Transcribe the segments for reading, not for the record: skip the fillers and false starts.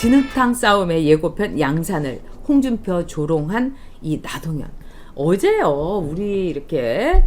진흙탕 싸움의 예고편 양산을 홍준표 조롱한 이 나동현. 어제요 우리 이렇게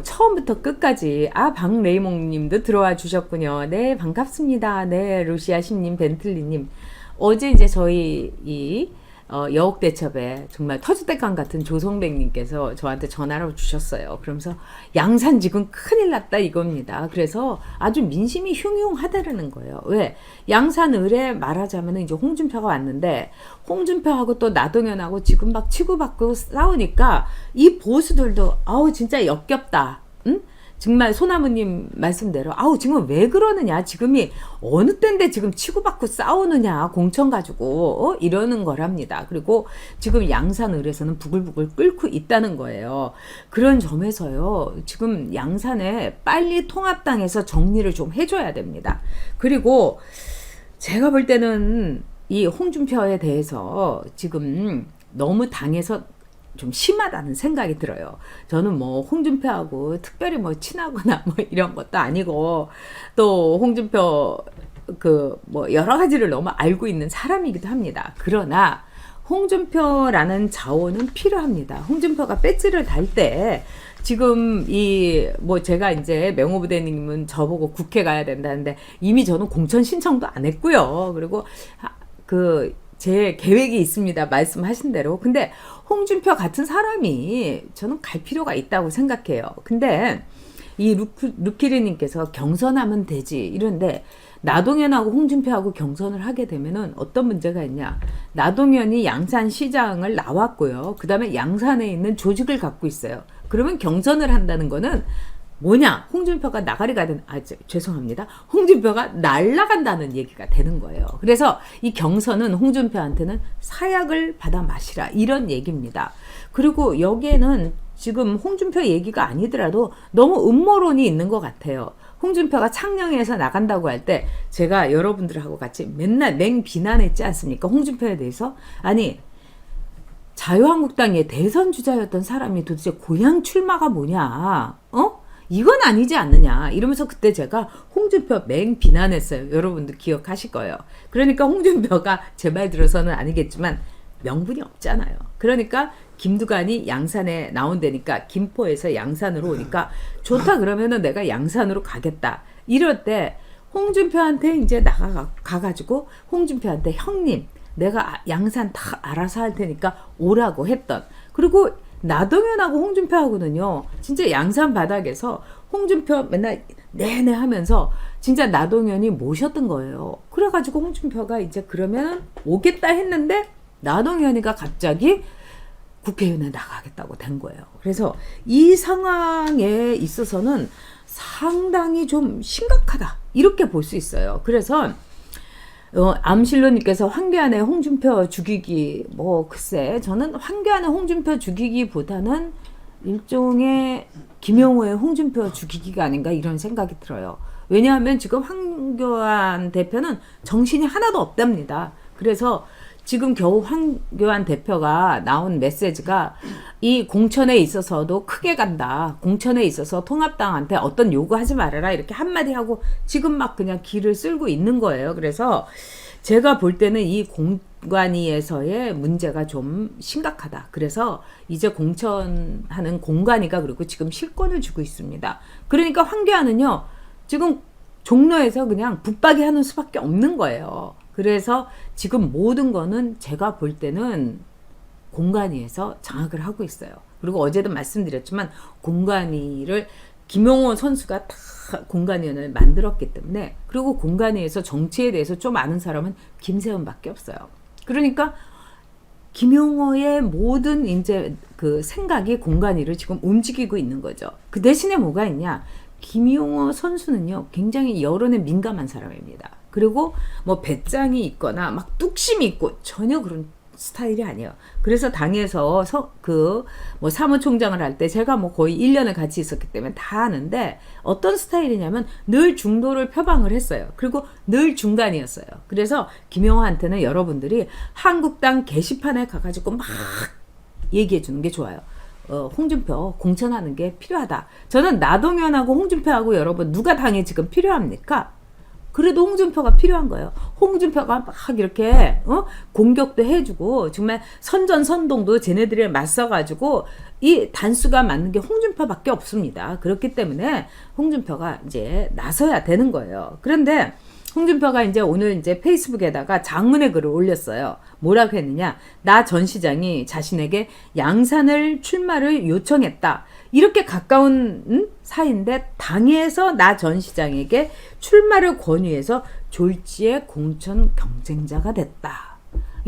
처음부터 끝까지 박레이몽 님도 들어와 주셨군요. 네, 반갑습니다. 네, 루시아심님, 벤틀리님. 어제 이제 저희 이 여옥대첩에 정말 터줏대감 같은 조성백님께서 저한테 전화를 주셨어요. 그러면서 양산 지금 큰일 났다 이겁니다. 그래서 아주 민심이 흉흉하다라는 거예요. 왜? 양산 을에 말하자면 이제 홍준표가 왔는데 홍준표하고 또 나동현하고 지금 막 치고받고 싸우니까 이 보수들도 아우 진짜 역겹다. 응? 정말 소나무님 말씀대로 지금 왜 그러느냐, 지금이 어느 때인데 지금 치고받고 싸우느냐, 공천 가지고 이러는 거랍니다. 그리고 지금 양산을에서는 부글부글 끓고 있다는 거예요. 그런 점에서요 지금 양산에 빨리 통합당에서 정리를 좀 해줘야 됩니다. 그리고 제가 볼 때는 이 홍준표에 대해서 지금 너무 당에서 좀 심하다는 생각이 들어요. 저는 뭐 홍준표하고 특별히 뭐 친하거나 뭐 이런 것도 아니고 또 홍준표 그 뭐 여러 가지를 너무 알고 있는 사람이기도 합니다. 그러나 홍준표라는 자원은 필요합니다. 홍준표가 배지를 달 때 지금 이 뭐 제가 이제 명호부대님은 저보고 국회 가야 된다는데 이미 저는 공천 신청도 안 했고요. 그리고 제 계획이 있습니다. 말씀하신 대로. 근데 홍준표 같은 사람이 저는 갈 필요가 있다고 생각해요. 근데 이 루키리님께서 경선하면 되지 이런데 나동현하고 홍준표하고 경선을 하게 되면은 어떤 문제가 있냐. 나동현이 양산시장을 나왔고요. 그 다음에 양산에 있는 조직을 갖고 있어요. 그러면 경선을 한다는 거는 뭐냐? 홍준표가 나가리가 죄송합니다. 홍준표가 날아간다는 얘기가 되는 거예요. 그래서 이 경선은 홍준표한테는 사약을 받아 마시라 이런 얘기입니다. 그리고 여기에는 지금 홍준표 얘기가 아니더라도 너무 음모론이 있는 것 같아요. 홍준표가 창녕에서 나간다고 할 때 제가 여러분들하고 같이 맨날 맹비난했지 않습니까? 홍준표에 대해서. 아니, 자유한국당의 대선 주자였던 사람이 도대체 고향 출마가 뭐냐? 이건 아니지 않느냐 이러면서 그때 제가 홍준표 맹 비난했어요. 여러분들 기억하실 거예요. 그러니까 홍준표가 제 말 들어서는 아니겠지만 명분이 없잖아요. 그러니까 김두관이 양산에 나온다니까 김포에서 양산으로 오니까 좋다 그러면은 내가 양산으로 가겠다. 이럴 때 홍준표한테 이제 가가지고 홍준표한테 형님 내가 양산 다 알아서 할 테니까 오라고 했던. 그리고 나동현하고 홍준표하고는요 진짜 양산 바닥에서 홍준표 맨날 네네 하면서 진짜 나동현이 모셨던 거예요. 그래가지고 홍준표가 이제 그러면 오겠다 했는데 나동현이가 갑자기 국회의원에 나가겠다고 된 거예요. 그래서 이 상황에 있어서는 상당히 좀 심각하다 이렇게 볼 수 있어요. 그래서 암실로님께서 황교안의 홍준표 죽이기 글쎄 저는 황교안의 홍준표 죽이기보다는 일종의 김용호의 홍준표 죽이기가 아닌가 이런 생각이 들어요. 왜냐하면 지금 황교안 대표는 정신이 하나도 없답니다. 그래서 지금 겨우 황교안 대표가 나온 메시지가 이 공천에 있어서도 크게 간다. 공천에 있어서 통합당한테 어떤 요구하지 말아라 이렇게 한마디 하고 지금 막 그냥 길을 쓸고 있는 거예요. 그래서 제가 볼 때는 이 공관위에서의 문제가 좀 심각하다. 그래서 이제 공천하는 공관위가 그리고 지금 실권을 주고 있습니다. 그러니까 황교안은요 지금 종로에서 그냥 붙박이 하는 수밖에 없는 거예요. 그래서 지금 모든 거는 제가 볼 때는 공관위에서 장악을 하고 있어요. 그리고 어제도 말씀드렸지만 공관위를 김용호 선수가 다 공관위원을 만들었기 때문에 그리고 공관위에서 정치에 대해서 좀 아는 사람은 김세훈밖에 없어요. 그러니까 김용호의 모든 이제 그 생각이 공관위를 지금 움직이고 있는 거죠. 그 대신에 뭐가 있냐? 김용호 선수는요 굉장히 여론에 민감한 사람입니다. 그리고 뭐 배짱이 있거나 막 뚝심이 있고 전혀 그런 스타일이 아니에요. 그래서 당에서 뭐 사무총장을 할 때 제가 뭐 거의 1년을 같이 있었기 때문에 다 아는데 어떤 스타일이냐면 늘 중도를 표방을 했어요. 그리고 늘 중간이었어요. 그래서 김용호한테는 여러분들이 한국당 게시판에 가가지고 막 얘기해 주는 게 좋아요. 홍준표 공천하는 게 필요하다. 저는 나동현하고 홍준표하고 여러분 누가 당에 지금 필요합니까? 그래도 홍준표가 필요한 거예요. 홍준표가 막 이렇게 공격도 해주고 정말 선전선동도 쟤네들이 맞서가지고 이 단수가 맞는 게 홍준표밖에 없습니다. 그렇기 때문에 홍준표가 이제 나서야 되는 거예요. 그런데 홍준표가 이제 오늘 이제 페이스북에다가 장문의 글을 올렸어요. 뭐라고 했느냐? 나 전 시장이 자신에게 양산을 출마를 요청했다. 이렇게 가까운 사이인데 당에서 나 전 시장에게 출마를 권유해서 졸지의 공천 경쟁자가 됐다.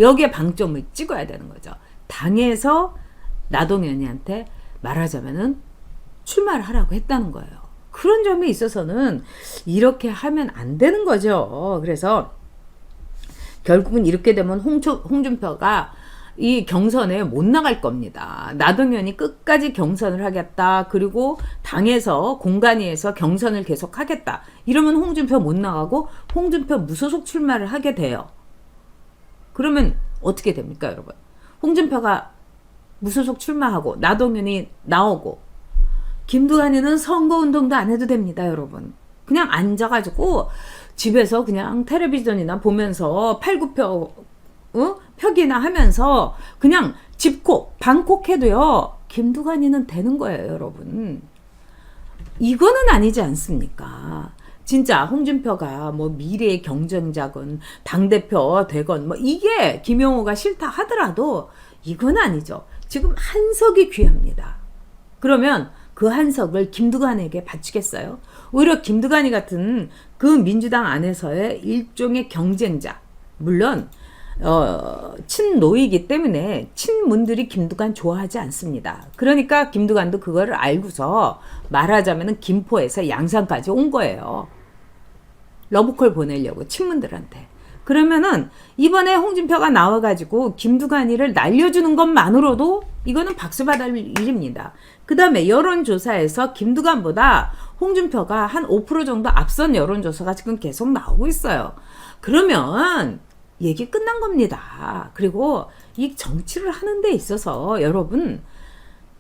여기에 방점을 찍어야 되는 거죠. 당에서 나동현이한테 말하자면은 출마를 하라고 했다는 거예요. 그런 점에 있어서는 이렇게 하면 안 되는 거죠. 그래서 결국은 이렇게 되면 홍준표가 이 경선에 못 나갈 겁니다. 나동현이 끝까지 경선을 하겠다. 그리고 당에서 공간위에서 경선을 계속 하겠다. 이러면 홍준표 못 나가고 홍준표 무소속 출마를 하게 돼요. 그러면 어떻게 됩니까, 여러분? 홍준표가 무소속 출마하고 나동현이 나오고 김두관이는 선거운동도 안 해도 됩니다, 여러분. 그냥 앉아가지고 집에서 그냥 텔레비전이나 보면서 팔굽혀 펴기나 하면서 그냥 집콕, 방콕 해도요, 김두관이는 되는 거예요, 여러분. 이거는 아니지 않습니까? 진짜 홍준표가 뭐 미래의 경쟁자건 당대표 되건 뭐 이게 김용호가 싫다 하더라도 이건 아니죠. 지금 한석이 귀합니다. 그러면 그 한석을 김두관에게 바치겠어요? 오히려 김두관이 같은 그 민주당 안에서의 일종의 경쟁자, 물론 친노이기 때문에 친문들이 김두관 좋아하지 않습니다. 그러니까 김두관도 그거를 알고서 말하자면 김포에서 양산까지 온 거예요. 러브콜 보내려고 친문들한테. 그러면은 이번에 홍준표가 나와가지고 김두관이를 날려주는 것만으로도 이거는 박수 받을 일입니다. 그 다음에 여론조사에서 김두관보다 홍준표가 한 5% 정도 앞선 여론조사가 지금 계속 나오고 있어요. 그러면 얘기 끝난 겁니다. 그리고 이 정치를 하는 데 있어서 여러분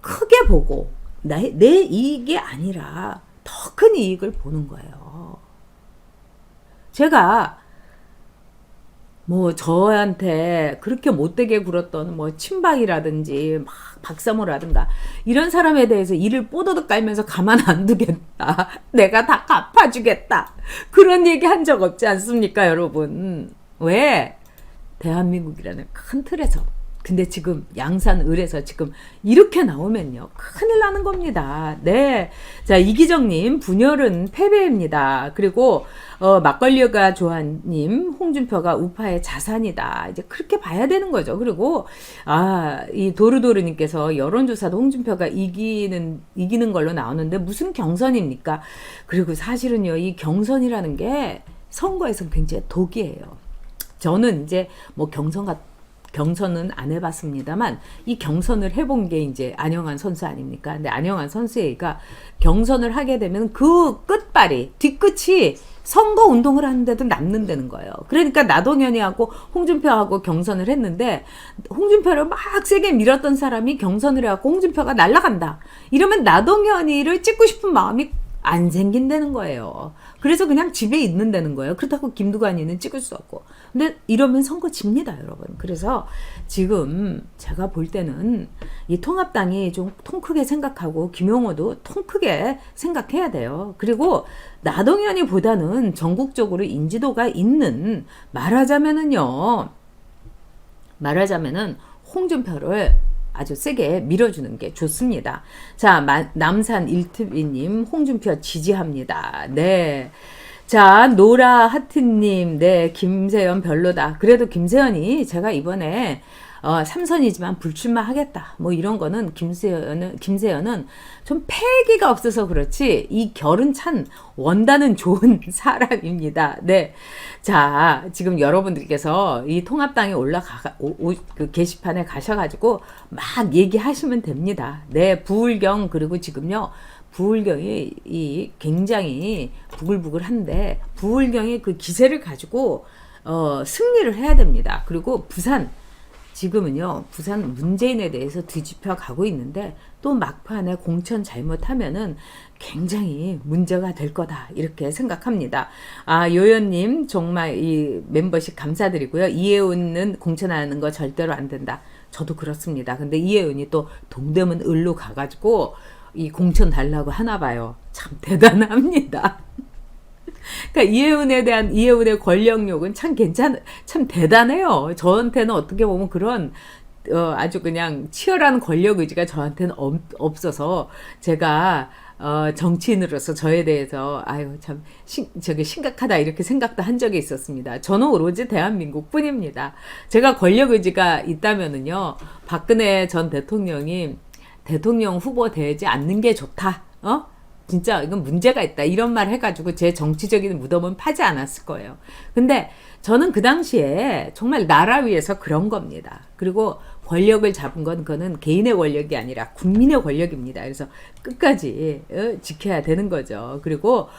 크게 보고 내 이익이 아니라 더 큰 이익을 보는 거예요. 제가 뭐 저한테 그렇게 못되게 굴었던 뭐 친박이라든지 막 박사모라든가 이런 사람에 대해서 이를 뽀드득 깔면서 가만 안 두겠다. 내가 다 갚아주겠다. 그런 얘기 한 적 없지 않습니까, 여러분? 왜? 대한민국이라는 큰 틀에서. 근데 지금 양산을에서 지금 이렇게 나오면요, 큰일 나는 겁니다. 네. 자, 이기정님, 분열은 패배입니다. 그리고 막걸리가 조한님, 홍준표가 우파의 자산이다. 이제 그렇게 봐야 되는 거죠. 그리고 이 도르도르님께서 여론조사도 홍준표가 이기는 걸로 나오는데 무슨 경선입니까? 그리고 사실은요, 이 경선이라는 게 선거에서는 굉장히 독이에요. 저는 이제 뭐 경선은 안 해봤습니다만 이 경선을 해본 게 이제 안영환 선수 아닙니까? 근데 안영환 선수가 경선을 하게 되면 그 끝발이 뒤끝이 선거 운동을 하는데도 남는다는 거예요. 그러니까 나동현이하고 홍준표하고 경선을 했는데 홍준표를 막 세게 밀었던 사람이 경선을 해갖고 홍준표가 날아간다. 이러면 나동현이를 찍고 싶은 마음이 안 생긴다는 거예요. 그래서 그냥 집에 있는다는 거예요. 그렇다고 김두관이는 찍을 수 없고. 근데 이러면 선거 집니다, 여러분. 그래서 지금 제가 볼 때는 이 통합당이 좀 통 크게 생각하고 김용호도 통 크게 생각해야 돼요. 그리고 나동현이 보다는 전국적으로 인지도가 있는 말하자면은 홍준표를 아주 세게 밀어주는 게 좋습니다. 자, 남산 일트비님, 홍준표 지지합니다. 네. 자, 노라 하트님, 네, 김세연 별로다. 그래도 김세연이 제가 이번에 3선이지만 불출마하겠다. 뭐 이런 거는 김세연은 좀 패기가 없어서 그렇지 이 결은 찬 원단은 좋은 사람입니다. 네. 자, 지금 여러분들께서 이 통합당에 그 게시판에 가셔가지고 막 얘기하시면 됩니다. 네, 부울경 그리고 지금요. 부울경이 굉장히 부글부글한데 부울경이 그 기세를 가지고 승리를 해야 됩니다. 그리고 부산 지금은요, 부산 문재인에 대해서 뒤집혀 가고 있는데 또 막판에 공천 잘못하면은 굉장히 문제가 될 거다 이렇게 생각합니다. 아, 요연님 정말 이 멤버십 감사드리고요. 이혜훈은 공천하는 거 절대로 안 된다. 저도 그렇습니다. 근데 이혜훈이 또 동대문 을로 가가지고 이 공천 달라고 하나 봐요. 참 대단합니다. 그러니까 이혜훈에 대한 이혜훈의 권력욕은 참 대단해요. 저한테는 어떻게 보면 그런 아주 그냥 치열한 권력 의지가 저한테는 없어서 제가 정치인으로서 저에 대해서 아유 참 저기 심각하다 이렇게 생각도 한 적이 있었습니다. 저는 오로지 대한민국뿐입니다. 제가 권력 의지가 있다면은요, 박근혜 전 대통령이 대통령 후보 되지 않는 게 좋다. 진짜 이건 문제가 있다 이런 말 해가지고 제 정치적인 무덤은 파지 않았을 거예요. 근데 저는 그 당시에 정말 나라 위해서 그런 겁니다. 그리고 권력을 잡은 건 그거는 개인의 권력이 아니라 국민의 권력입니다. 그래서 끝까지 지켜야 되는 거죠. 그리고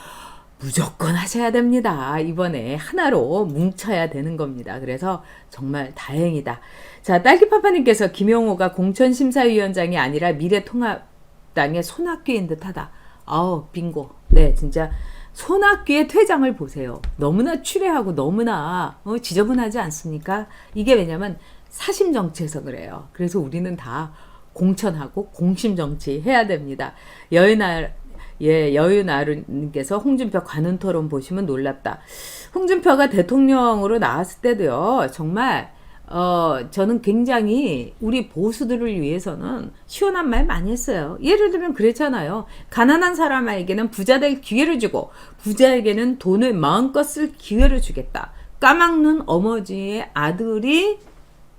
무조건 하셔야 됩니다. 이번에 하나로 뭉쳐야 되는 겁니다. 그래서 정말 다행이다. 자, 딸기파파님께서 김용호가 공천심사위원장이 아니라 미래통합당의 손학규인 듯하다. 아우, 빙고. 네, 진짜 손학규의 퇴장을 보세요. 너무나 추레하고 너무나 지저분하지 않습니까? 이게 왜냐면 사심 정치에서 그래요. 그래서 우리는 다 공천하고 공심 정치 해야 됩니다. 여윤아루님께서 홍준표 관훈 토론 보시면 놀랍다. 홍준표가 대통령으로 나왔을 때도요, 정말 저는 굉장히 우리 보수들을 위해서는 시원한 말 많이 했어요. 예를 들면 그랬잖아요. 가난한 사람에게는 부자 될 기회를 주고 부자에게는 돈을 마음껏 쓸 기회를 주겠다. 까막눈 어머니의 아들이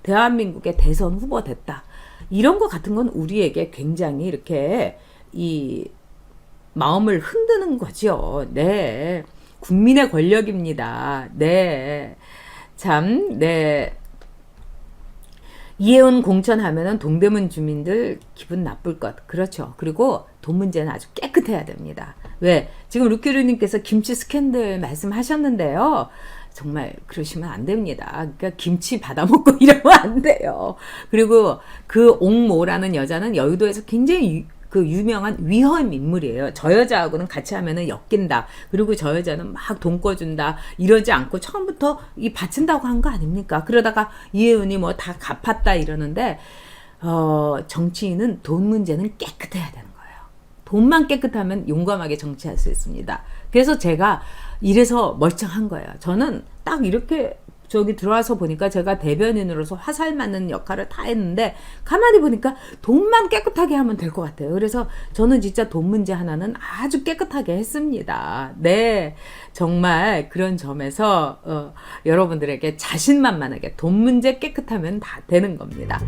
대한민국의 대선 후보 됐다. 이런 거 같은 건 우리에게 굉장히 이렇게 이 마음을 흔드는 거죠. 네. 국민의 권력입니다. 네. 참, 네. 이혜훈 공천하면은 동대문 주민들 기분 나쁠 것. 그렇죠. 그리고 돈 문제는 아주 깨끗해야 됩니다. 왜? 지금 루키루님께서 김치 스캔들 말씀하셨는데요. 정말 그러시면 안 됩니다. 그러니까 김치 받아먹고 이러면 안 돼요. 그리고 그 옥모라는 여자는 여의도에서 굉장히 그 유명한 위험 인물이에요. 저 여자하고는 같이 하면은 엮인다. 그리고 저 여자는 막 돈 꿔준다. 이러지 않고 처음부터 이 바친다고 한 거 아닙니까? 그러다가 이혜은이 뭐 다 갚았다 이러는데, 정치인은 돈 문제는 깨끗해야 되는 거예요. 돈만 깨끗하면 용감하게 정치할 수 있습니다. 그래서 제가 이래서 멀쩡한 거예요. 저는 딱 이렇게 저기 들어와서 보니까 제가 대변인으로서 화살 맞는 역할을 다 했는데 가만히 보니까 돈만 깨끗하게 하면 될 것 같아요. 그래서 저는 진짜 돈 문제 하나는 아주 깨끗하게 했습니다. 네, 정말 그런 점에서 여러분들에게 자신만만하게 돈 문제 깨끗하면 다 되는 겁니다.